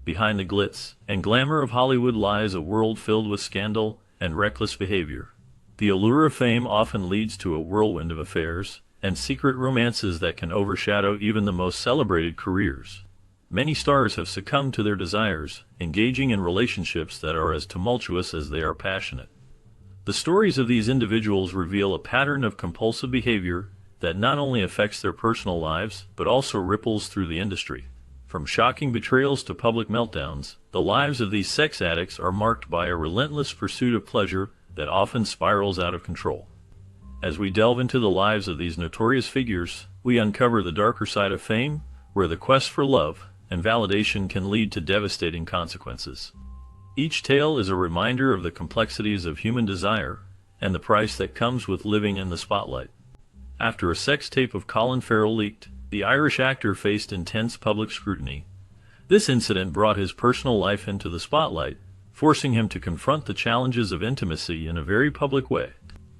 Behind the glitz and glamour of Hollywood lies a world filled with scandal and reckless behavior. The allure of fame often leads to a whirlwind of affairs and secret romances that can overshadow even the most celebrated careers. Many stars have succumbed to their desires, engaging in relationships that are as tumultuous as they are passionate. The stories of these individuals reveal a pattern of compulsive behavior that not only affects their personal lives, but also ripples through the industry. From shocking betrayals to public meltdowns, the lives of these sex addicts are marked by a relentless pursuit of pleasure that often spirals out of control. As we delve into the lives of these notorious figures, we uncover the darker side of fame, where the quest for love and validation can lead to devastating consequences. Each tale is a reminder of the complexities of human desire and the price that comes with living in the spotlight. After a sex tape of Colin Farrell leaked, the Irish actor faced intense public scrutiny. This incident brought his personal life into the spotlight, forcing him to confront the challenges of intimacy in a very public way.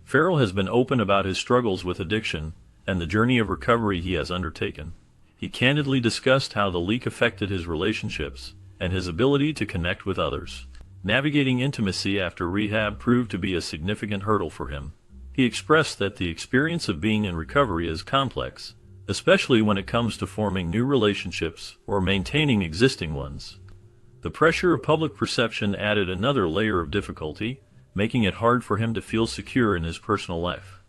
Farrell has been open about his struggles with addiction and the journey of recovery he has undertaken. He candidly discussed how the leak affected his relationships and his ability to connect with others. Navigating intimacy after rehab proved to be a significant hurdle for him. He expressed that the experience of being in recovery is complex, especially when it comes to forming new relationships or maintaining existing ones. The pressure of public perception added another layer of difficulty, making it hard for him to feel secure in his personal life.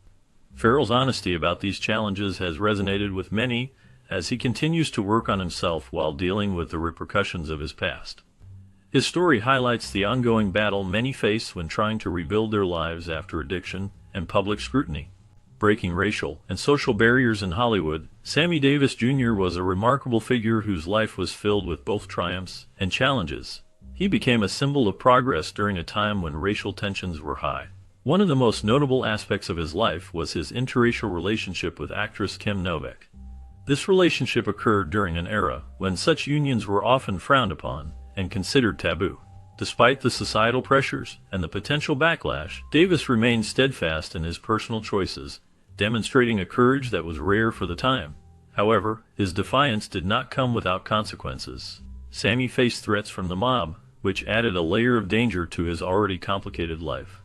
Farrell's honesty about these challenges has resonated with many, as he continues to work on himself while dealing with the repercussions of his past. His story highlights the ongoing battle many face when trying to rebuild their lives after addiction and public scrutiny. Breaking racial and social barriers in Hollywood, Sammy Davis Jr. was a remarkable figure whose life was filled with both triumphs and challenges. He became a symbol of progress during a time when racial tensions were high. One of the most notable aspects of his life was his interracial relationship with actress Kim Novak. This relationship occurred during an era when such unions were often frowned upon and considered taboo. Despite the societal pressures and the potential backlash, Davis remained steadfast in his personal choices, demonstrating a courage that was rare for the time. However, his defiance did not come without consequences. Sammy faced threats from the mob, which added a layer of danger to his already complicated life.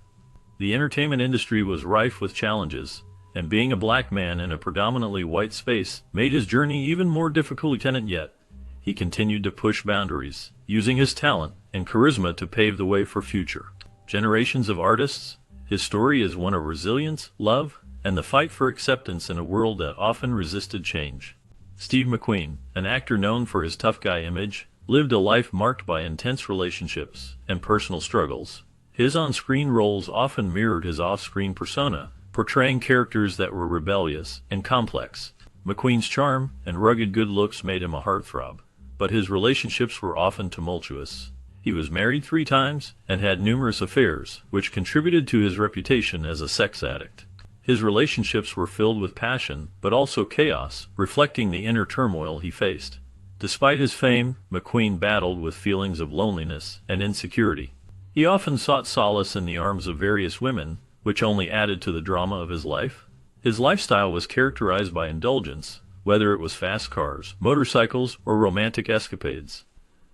The entertainment industry was rife with challenges, and being a black man in a predominantly white space made his journey even more difficult. Yet, he continued to push boundaries, using his talent and charisma to pave the way for future generations of artists. His story is one of resilience, love, and the fight for acceptance in a world that often resisted change. Steve McQueen, an actor known for his tough guy image, lived a life marked by intense relationships and personal struggles. His on-screen roles often mirrored his off-screen persona, portraying characters that were rebellious and complex. McQueen's charm and rugged good looks made him a heartthrob, but his relationships were often tumultuous. He was married 3 times and had numerous affairs, which contributed to his reputation as a sex addict. His relationships were filled with passion, but also chaos, reflecting the inner turmoil he faced. Despite his fame, McQueen battled with feelings of loneliness and insecurity. He often sought solace in the arms of various women, which only added to the drama of his life. His lifestyle was characterized by indulgence, whether it was fast cars, motorcycles, or romantic escapades.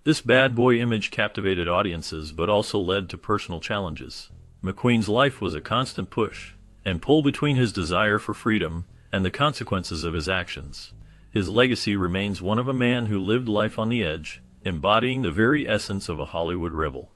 This bad boy image captivated audiences but also led to personal challenges. McQueen's life was a constant push and pull between his desire for freedom and the consequences of his actions. His legacy remains one of a man who lived life on the edge, embodying the very essence of a Hollywood rebel.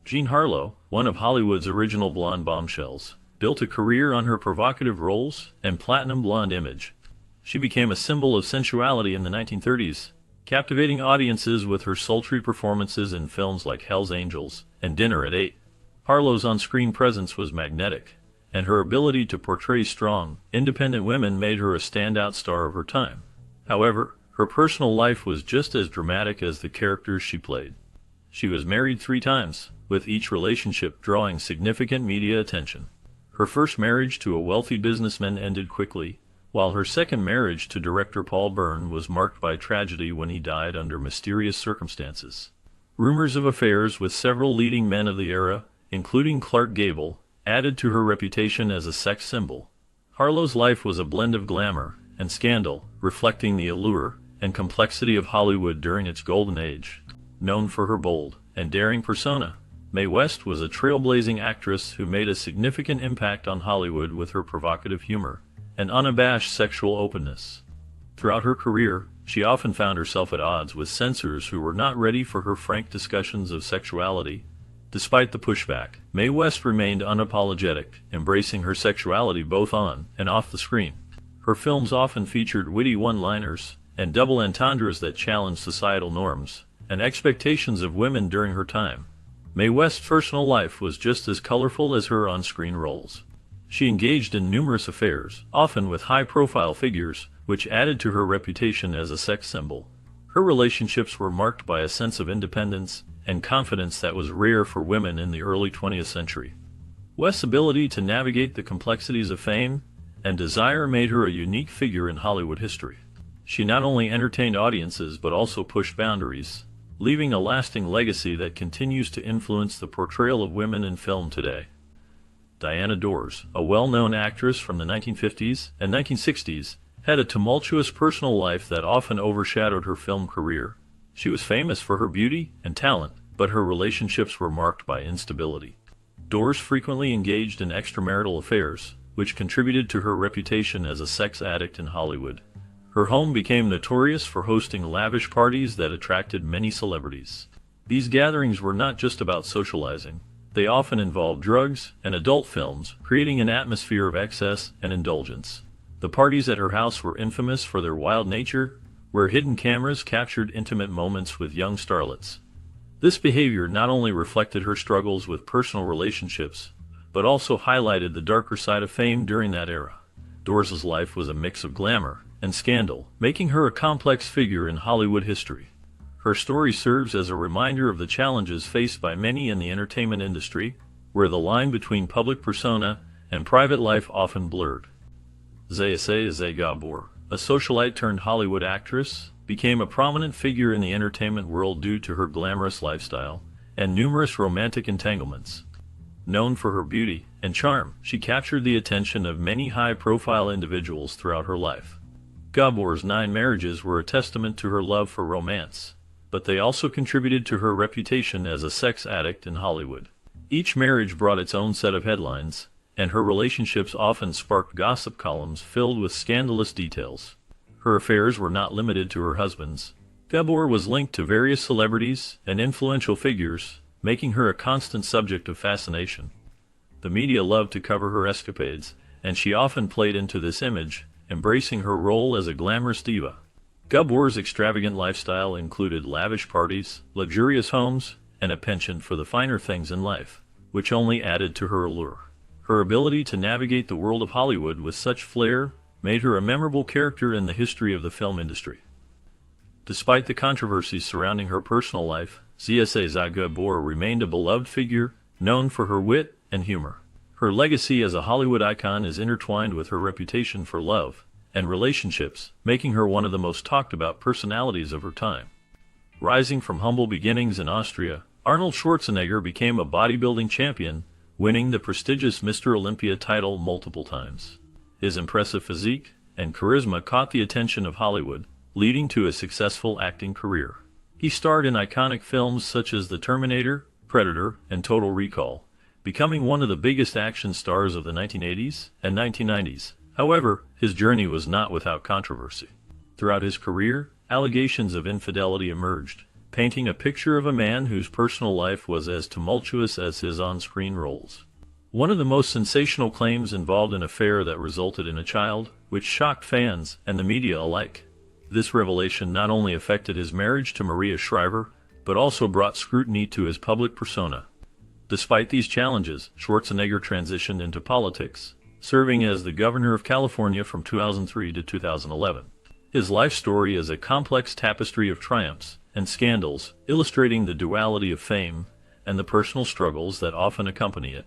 Jean Harlow, one of Hollywood's original blonde bombshells, built a career on her provocative roles and platinum blonde image. She became a symbol of sensuality in the 1930s, captivating audiences with her sultry performances in films like Hell's Angels and Dinner at 8. Harlow's on-screen presence was magnetic, and her ability to portray strong, independent women made her a standout star of her time. However, her personal life was just as dramatic as the characters she played. She was married 3 times, with each relationship drawing significant media attention. Her first marriage to a wealthy businessman ended quickly, while her second marriage to director Paul Byrne was marked by tragedy when he died under mysterious circumstances. Rumors of affairs with several leading men of the era, including Clark Gable, added to her reputation as a sex symbol. Harlow's life was a blend of glamour and scandal, reflecting the allure and complexity of Hollywood during its golden age. Known for her bold and daring persona, Mae West was a trailblazing actress who made a significant impact on Hollywood with her provocative humor and unabashed sexual openness. Throughout her career, she often found herself at odds with censors who were not ready for her frank discussions of sexuality. Despite the pushback, Mae West remained unapologetic, embracing her sexuality both on and off the screen. Her films often featured witty one-liners and double entendres that challenged societal norms and expectations of women during her time. Mae West's personal life was just as colorful as her on-screen roles. She engaged in numerous affairs, often with high-profile figures, which added to her reputation as a sex symbol. Her relationships were marked by a sense of independence and confidence that was rare for women in the early 20th century. West's ability to navigate the complexities of fame and desire made her a unique figure in Hollywood history. She not only entertained audiences but also pushed boundaries, leaving a lasting legacy that continues to influence the portrayal of women in film today. Diana Dors, a well-known actress from the 1950s and 1960s, had a tumultuous personal life that often overshadowed her film career. She was famous for her beauty and talent, but her relationships were marked by instability. Dors frequently engaged in extramarital affairs, which contributed to her reputation as a sex addict in Hollywood. Her home became notorious for hosting lavish parties that attracted many celebrities. These gatherings were not just about socializing. They often involved drugs and adult films, creating an atmosphere of excess and indulgence. The parties at her house were infamous for their wild nature, where hidden cameras captured intimate moments with young starlets. This behavior not only reflected her struggles with personal relationships, but also highlighted the darker side of fame during that era. Dors's life was a mix of glamour and scandal, making her a complex figure in Hollywood history. Her story serves as a reminder of the challenges faced by many in the entertainment industry, where the line between public persona and private life often blurred. Zsa Gabor, a socialite turned Hollywood actress, became a prominent figure in the entertainment world due to her glamorous lifestyle and numerous romantic entanglements. Known for her beauty and charm, she captured the attention of many high-profile individuals throughout her life. Gabor's 9 marriages were a testament to her love for romance, but they also contributed to her reputation as a sex addict in Hollywood. Each marriage brought its own set of headlines, and her relationships often sparked gossip columns filled with scandalous details. Her affairs were not limited to her husbands. Gabor was linked to various celebrities and influential figures, making her a constant subject of fascination. The media loved to cover her escapades, and she often played into this image, embracing her role as a glamorous diva. Gabor's extravagant lifestyle included lavish parties, luxurious homes, and a penchant for the finer things in life, which only added to her allure. Her ability to navigate the world of Hollywood with such flair made her a memorable character in the history of the film industry. Despite the controversies surrounding her personal life, Zsa Gabor remained a beloved figure, known for her wit and humor. Her legacy as a Hollywood icon is intertwined with her reputation for love and relationships, making her one of the most talked-about personalities of her time. Rising from humble beginnings in Austria, Arnold Schwarzenegger became a bodybuilding champion, winning the prestigious Mr. Olympia title multiple times. His impressive physique and charisma caught the attention of Hollywood, leading to a successful acting career. He starred in iconic films such as The Terminator, Predator, and Total Recall, becoming one of the biggest action stars of the 1980s and 1990s. However, his journey was not without controversy. Throughout his career, allegations of infidelity emerged, painting a picture of a man whose personal life was as tumultuous as his on-screen roles. One of the most sensational claims involved an affair that resulted in a child, which shocked fans and the media alike. This revelation not only affected his marriage to Maria Shriver, but also brought scrutiny to his public persona. Despite these challenges, Schwarzenegger transitioned into politics, serving as the governor of California from 2003 to 2011. His life story is a complex tapestry of triumphs and scandals, illustrating the duality of fame and the personal struggles that often accompany it.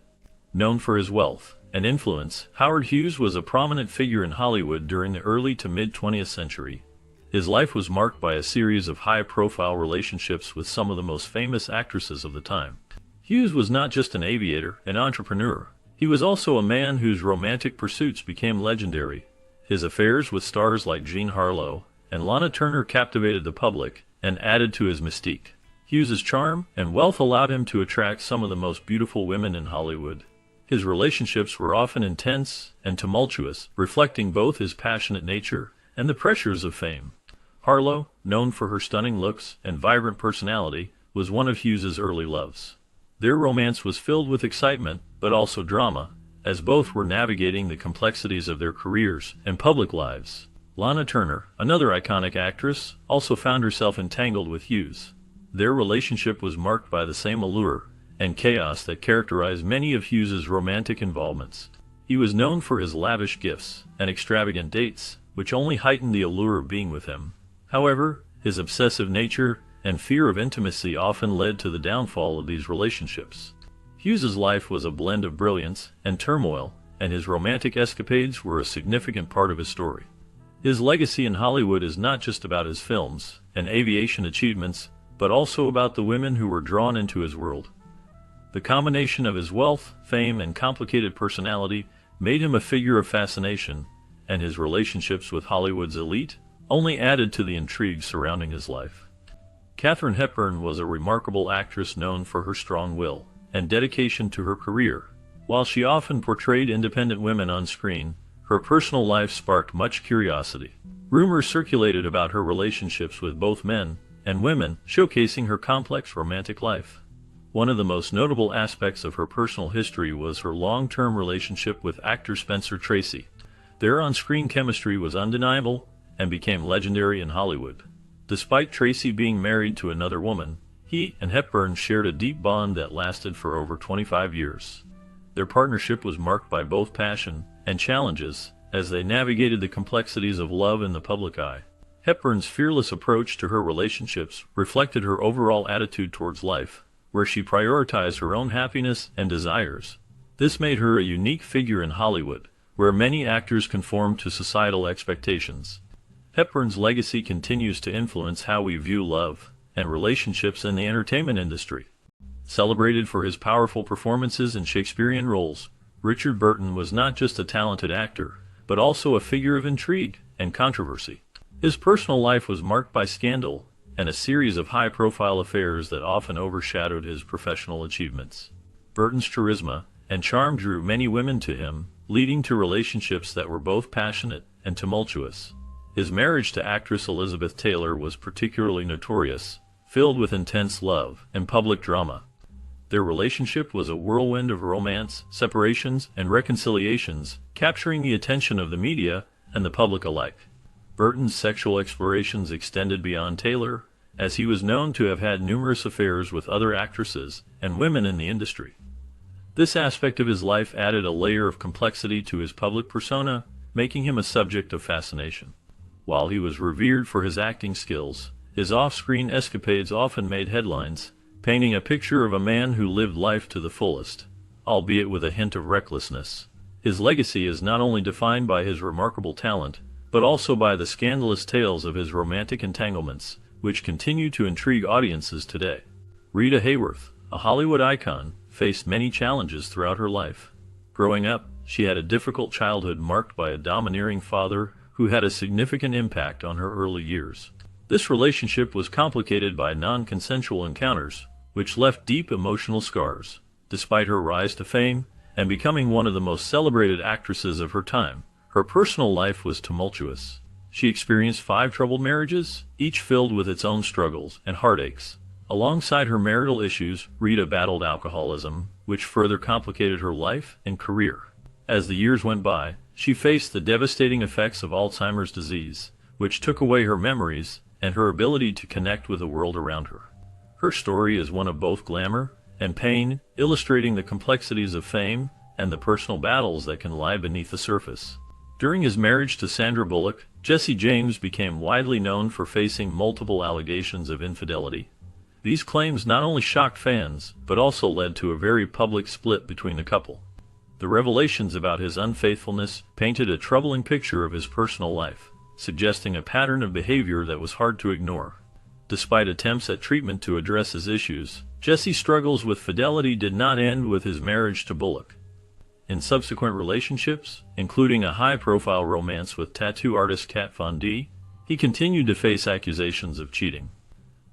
Known for his wealth and influence, Howard Hughes was a prominent figure in Hollywood during the early to mid-20th century. His life was marked by a series of high-profile relationships with some of the most famous actresses of the time. Hughes was not just an aviator and entrepreneur. He was also a man whose romantic pursuits became legendary. His affairs with stars like Jean Harlow and Lana Turner captivated the public and added to his mystique. Hughes's charm and wealth allowed him to attract some of the most beautiful women in Hollywood. His relationships were often intense and tumultuous, reflecting both his passionate nature and the pressures of fame. Harlow, known for her stunning looks and vibrant personality, was one of Hughes's early loves. Their romance was filled with excitement, but also drama, as both were navigating the complexities of their careers and public lives. Lana Turner, another iconic actress, also found herself entangled with Hughes. Their relationship was marked by the same allure and chaos that characterized many of Hughes's romantic involvements. He was known for his lavish gifts and extravagant dates, which only heightened the allure of being with him. However, his obsessive nature and fear of intimacy often led to the downfall of these relationships. Hughes's life was a blend of brilliance and turmoil, and his romantic escapades were a significant part of his story. His legacy in Hollywood is not just about his films and aviation achievements, but also about the women who were drawn into his world. The combination of his wealth, fame, and complicated personality made him a figure of fascination, and his relationships with Hollywood's elite only added to the intrigue surrounding his life. Katharine Hepburn was a remarkable actress known for her strong will and dedication to her career. While she often portrayed independent women on screen, her personal life sparked much curiosity. Rumors circulated about her relationships with both men and women, showcasing her complex romantic life. One of the most notable aspects of her personal history was her long-term relationship with actor Spencer Tracy. Their on-screen chemistry was undeniable and became legendary in Hollywood. Despite Tracy being married to another woman, he and Hepburn shared a deep bond that lasted for over 25 years. Their partnership was marked by both passion and challenges as they navigated the complexities of love in the public eye. Hepburn's fearless approach to her relationships reflected her overall attitude towards life, where she prioritized her own happiness and desires. This made her a unique figure in Hollywood, where many actors conform to societal expectations. Hepburn's legacy continues to influence how we view love and relationships in the entertainment industry. Celebrated for his powerful performances in Shakespearean roles, Richard Burton was not just a talented actor, but also a figure of intrigue and controversy. His personal life was marked by scandal and a series of high-profile affairs that often overshadowed his professional achievements. Burton's charisma and charm drew many women to him, leading to relationships that were both passionate and tumultuous. His marriage to actress Elizabeth Taylor was particularly notorious, filled with intense love and public drama. Their relationship was a whirlwind of romance, separations, and reconciliations, capturing the attention of the media and the public alike. Burton's sexual explorations extended beyond Taylor, as he was known to have had numerous affairs with other actresses and women in the industry. This aspect of his life added a layer of complexity to his public persona, making him a subject of fascination. While he was revered for his acting skills, his off-screen escapades often made headlines, painting a picture of a man who lived life to the fullest, albeit with a hint of recklessness. His legacy is not only defined by his remarkable talent, but also by the scandalous tales of his romantic entanglements, which continue to intrigue audiences today. Rita Hayworth, a Hollywood icon, faced many challenges throughout her life. Growing up, she had a difficult childhood marked by a domineering father who had a significant impact on her early years. This relationship was complicated by non-consensual encounters, which left deep emotional scars. Despite her rise to fame and becoming one of the most celebrated actresses of her time, her personal life was tumultuous. She experienced 5 troubled marriages, each filled with its own struggles and heartaches. Alongside her marital issues, Rita battled alcoholism, which further complicated her life and career. As the years went by, she faced the devastating effects of Alzheimer's disease, which took away her memories and her ability to connect with the world around her. Her story is one of both glamour and pain, illustrating the complexities of fame and the personal battles that can lie beneath the surface. During his marriage to Sandra Bullock, Jesse James became widely known for facing multiple allegations of infidelity. These claims not only shocked fans, but also led to a very public split between the couple. The revelations about his unfaithfulness painted a troubling picture of his personal life, suggesting a pattern of behavior that was hard to ignore. Despite attempts at treatment to address his issues, Jesse's struggles with fidelity did not end with his marriage to Bullock. In subsequent relationships, including a high-profile romance with tattoo artist Kat Von D, he continued to face accusations of cheating.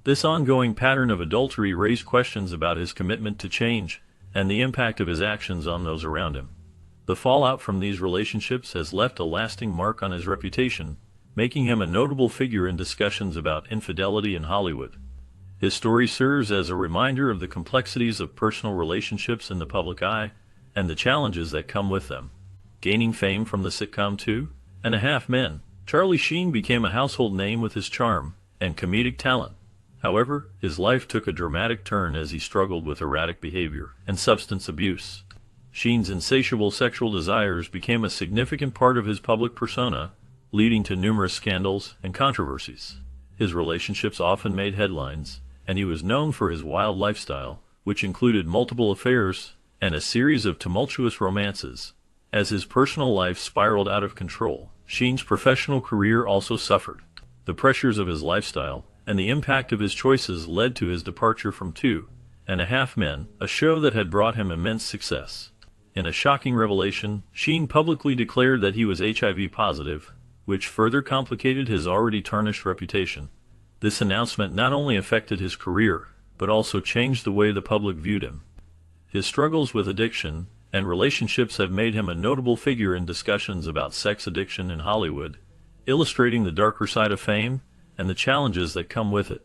This ongoing pattern of adultery raised questions about his commitment to change and the impact of his actions on those around him. The fallout from these relationships has left a lasting mark on his reputation, making him a notable figure in discussions about infidelity in Hollywood. His story serves as a reminder of the complexities of personal relationships in the public eye and the challenges that come with them. Gaining fame from the sitcom 2.5 Men, Charlie Sheen became a household name with his charm and comedic talent. However, his life took a dramatic turn as he struggled with erratic behavior and substance abuse. Sheen's insatiable sexual desires became a significant part of his public persona, leading to numerous scandals and controversies. His relationships often made headlines, and he was known for his wild lifestyle, which included multiple affairs and a series of tumultuous romances. As his personal life spiraled out of control, Sheen's professional career also suffered. The pressures of his lifestyle and the impact of his choices led to his departure from 2.5 Men, a show that had brought him immense success. In a shocking revelation, Sheen publicly declared that he was HIV positive, which further complicated his already tarnished reputation. This announcement not only affected his career, but also changed the way the public viewed him. His struggles with addiction and relationships have made him a notable figure in discussions about sex addiction in Hollywood, illustrating the darker side of fame and the challenges that come with it.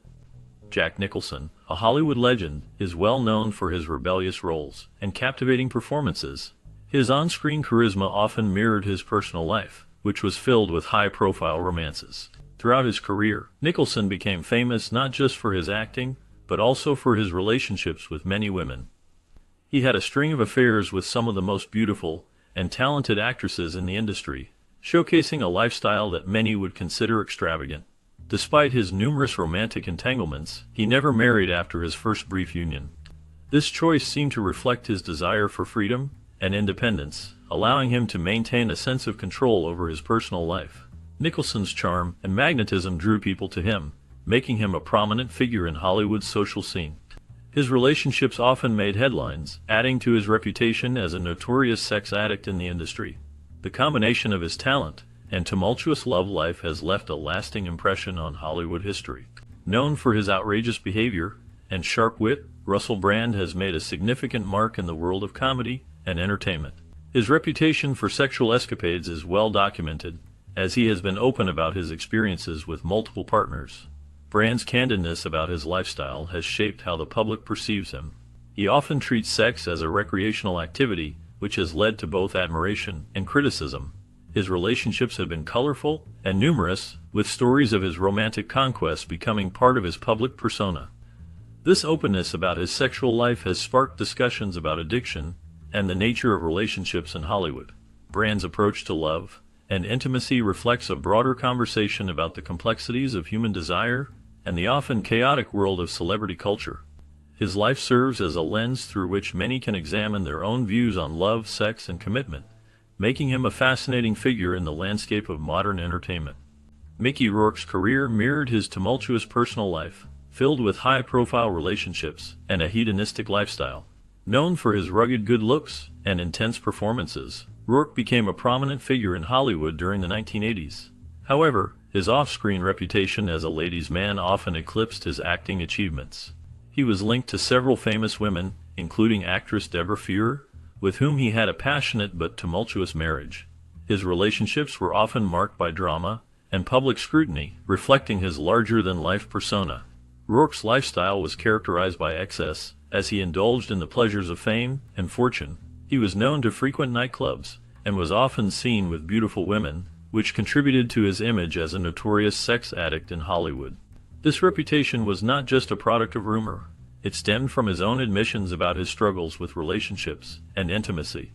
Jack Nicholson, a Hollywood legend, is well known for his rebellious roles and captivating performances. His on-screen charisma often mirrored his personal life, which was filled with high-profile romances. Throughout his career, Nicholson became famous not just for his acting, but also for his relationships with many women. He had a string of affairs with some of the most beautiful and talented actresses in the industry, showcasing a lifestyle that many would consider extravagant. Despite his numerous romantic entanglements, he never married after his first brief union. This choice seemed to reflect his desire for freedom and independence, allowing him to maintain a sense of control over his personal life. Nicholson's charm and magnetism drew people to him, making him a prominent figure in Hollywood's social scene. His relationships often made headlines, adding to his reputation as a notorious sex addict in the industry. The combination of his talent and tumultuous love life has left a lasting impression on Hollywood history. Known for his outrageous behavior and sharp wit, Russell Brand has made a significant mark in the world of comedy and entertainment. His reputation for sexual escapades is well documented, as he has been open about his experiences with multiple partners. Brand's candidness about his lifestyle has shaped how the public perceives him. He often treats sex as a recreational activity, which has led to both admiration and criticism. His relationships have been colorful and numerous, with stories of his romantic conquests becoming part of his public persona. This openness about his sexual life has sparked discussions about addiction and the nature of relationships in Hollywood. Brand's approach to love and intimacy reflects a broader conversation about the complexities of human desire and the often chaotic world of celebrity culture. His life serves as a lens through which many can examine their own views on love, sex, and commitment, making him a fascinating figure in the landscape of modern entertainment. Mickey Rourke's career mirrored his tumultuous personal life, filled with high-profile relationships and a hedonistic lifestyle. Known for his rugged good looks and intense performances, Rourke became a prominent figure in Hollywood during the 1980s. However, his off-screen reputation as a ladies' man often eclipsed his acting achievements. He was linked to several famous women, including actress Deborah Fuhr, with whom he had a passionate but tumultuous marriage. His relationships were often marked by drama and public scrutiny, reflecting his larger-than-life persona. Rourke's lifestyle was characterized by excess, as he indulged in the pleasures of fame and fortune. He was known to frequent nightclubs and was often seen with beautiful women, which contributed to his image as a notorious sex addict in Hollywood. This reputation was not just a product of rumor. It stemmed from his own admissions about his struggles with relationships and intimacy.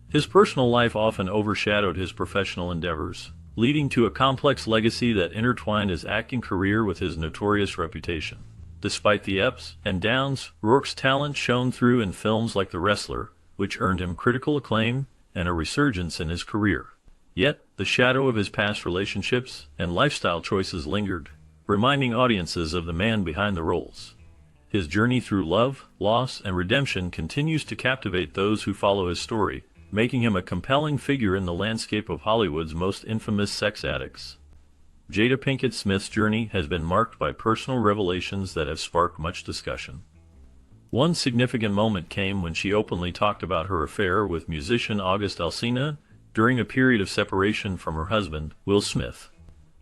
His personal life often overshadowed his professional endeavors, leading to a complex legacy that intertwined his acting career with his notorious reputation. Despite the ups and downs, Rourke's talent shone through in films like The Wrestler, which earned him critical acclaim and a resurgence in his career. Yet, the shadow of his past relationships and lifestyle choices lingered, reminding audiences of the man behind the roles. His journey through love, loss, and redemption continues to captivate those who follow his story, making him a compelling figure in the landscape of Hollywood's most infamous sex addicts. Jada Pinkett Smith's journey has been marked by personal revelations that have sparked much discussion. One significant moment came when she openly talked about her affair with musician August Alsina during a period of separation from her husband, Will Smith.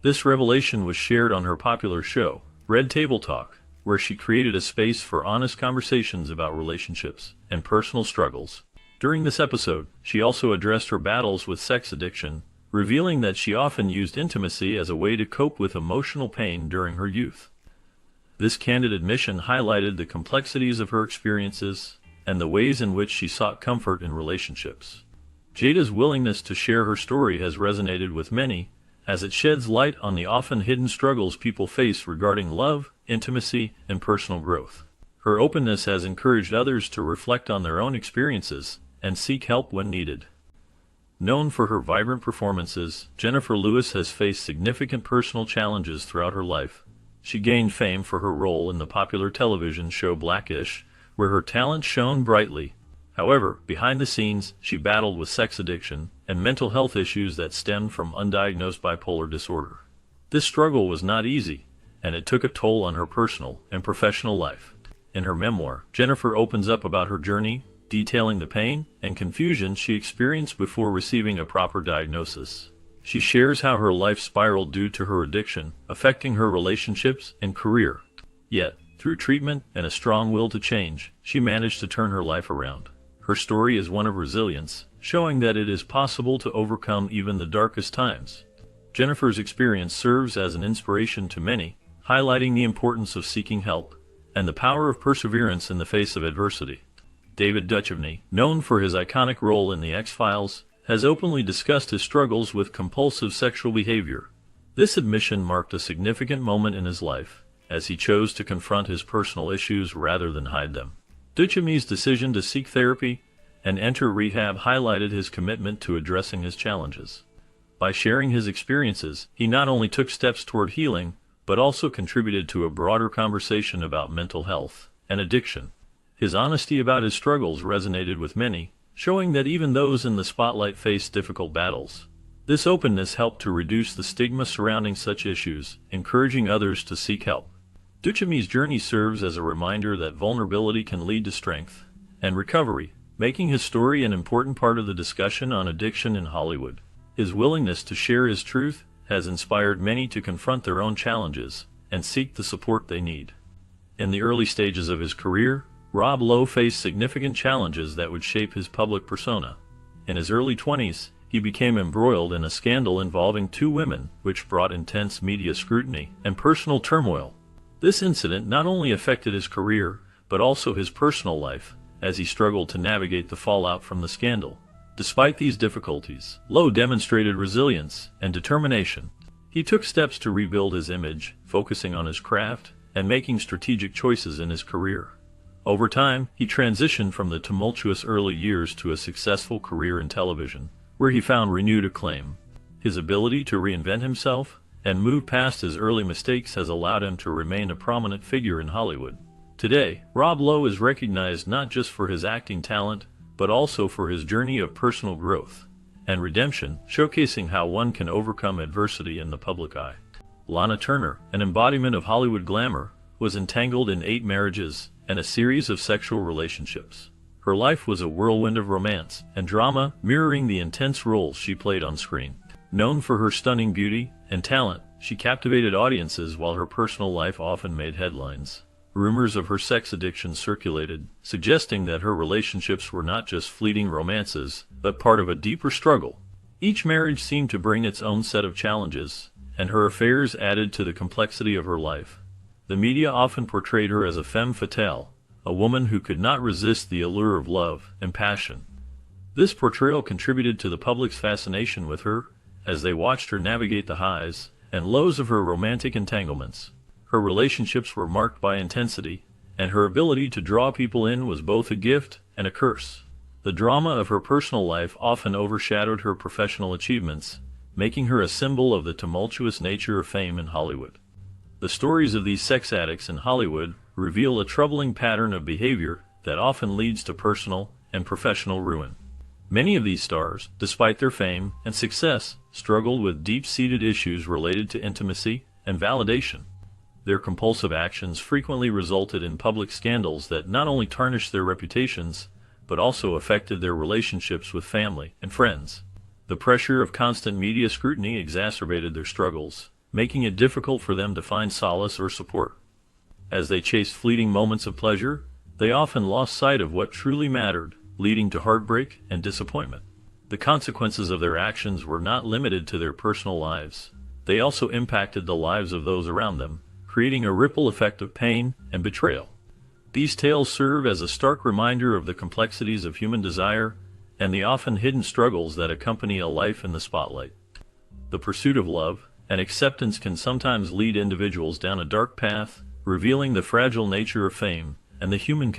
This revelation was shared on her popular show, Red Table Talk, where she created a space for honest conversations about relationships and personal struggles. During this episode, she also addressed her battles with sex addiction, revealing that she often used intimacy as a way to cope with emotional pain during her youth. This candid admission highlighted the complexities of her experiences and the ways in which she sought comfort in relationships. Jada's willingness to share her story has resonated with many, as it sheds light on the often hidden struggles people face regarding love, intimacy, and personal growth. Her openness has encouraged others to reflect on their own experiences and seek help when needed. Known for her vibrant performances, Jennifer Lewis has faced significant personal challenges throughout her life. She gained fame for her role in the popular television show Blackish, where her talent shone brightly. However, behind the scenes, she battled with sex addiction and mental health issues that stemmed from undiagnosed bipolar disorder. This struggle was not easy, and it took a toll on her personal and professional life. In her memoir, Jennifer opens up about her journey, detailing the pain and confusion she experienced before receiving a proper diagnosis. She shares how her life spiraled due to her addiction, affecting her relationships and career. Yet, through treatment and a strong will to change, she managed to turn her life around. Her story is one of resilience, showing that it is possible to overcome even the darkest times. Jennifer's experience serves as an inspiration to many, highlighting the importance of seeking help and the power of perseverance in the face of adversity. David Duchovny, known for his iconic role in The X-Files, has openly discussed his struggles with compulsive sexual behavior. This admission marked a significant moment in his life, as he chose to confront his personal issues rather than hide them. Duchovny's decision to seek therapy and enter rehab highlighted his commitment to addressing his challenges. By sharing his experiences, he not only took steps toward healing, but also contributed to a broader conversation about mental health and addiction. His honesty about his struggles resonated with many, showing that even those in the spotlight face difficult battles. This openness helped to reduce the stigma surrounding such issues, encouraging others to seek help. Duchovny's journey serves as a reminder that vulnerability can lead to strength and recovery, making his story an important part of the discussion on addiction in Hollywood. His willingness to share his truth has inspired many to confront their own challenges and seek the support they need. In the early stages of his career, Rob Lowe faced significant challenges that would shape his public persona. In his early 20s, he became embroiled in a scandal involving two women, which brought intense media scrutiny and personal turmoil. This incident not only affected his career, but also his personal life, as he struggled to navigate the fallout from the scandal. Despite these difficulties, Lowe demonstrated resilience and determination. He took steps to rebuild his image, focusing on his craft and making strategic choices in his career. Over time, he transitioned from the tumultuous early years to a successful career in television, where he found renewed acclaim. His ability to reinvent himself and move past his early mistakes has allowed him to remain a prominent figure in Hollywood. Today, Rob Lowe is recognized not just for his acting talent, but also for his journey of personal growth and redemption, showcasing how one can overcome adversity in the public eye. Lana Turner, an embodiment of Hollywood glamour, was entangled in 8 marriages and a series of sexual relationships. Her life was a whirlwind of romance and drama, mirroring the intense roles she played on screen. Known for her stunning beauty and talent, she captivated audiences while her personal life often made headlines. Rumors of her sex addiction circulated, suggesting that her relationships were not just fleeting romances, but part of a deeper struggle. Each marriage seemed to bring its own set of challenges, and her affairs added to the complexity of her life. The media often portrayed her as a femme fatale, a woman who could not resist the allure of love and passion. This portrayal contributed to the public's fascination with her, as they watched her navigate the highs and lows of her romantic entanglements. Her relationships were marked by intensity, and her ability to draw people in was both a gift and a curse. The drama of her personal life often overshadowed her professional achievements, making her a symbol of the tumultuous nature of fame in Hollywood. The stories of these sex addicts in Hollywood reveal a troubling pattern of behavior that often leads to personal and professional ruin. Many of these stars, despite their fame and success, struggled with deep-seated issues related to intimacy and validation. Their compulsive actions frequently resulted in public scandals that not only tarnished their reputations, but also affected their relationships with family and friends. The pressure of constant media scrutiny exacerbated their struggles, making it difficult for them to find solace or support. As they chased fleeting moments of pleasure, they often lost sight of what truly mattered, leading to heartbreak and disappointment. The consequences of their actions were not limited to their personal lives. They also impacted the lives of those around them, creating a ripple effect of pain and betrayal. These tales serve as a stark reminder of the complexities of human desire and the often hidden struggles that accompany a life in the spotlight. The pursuit of love and acceptance can sometimes lead individuals down a dark path, revealing the fragile nature of fame and the human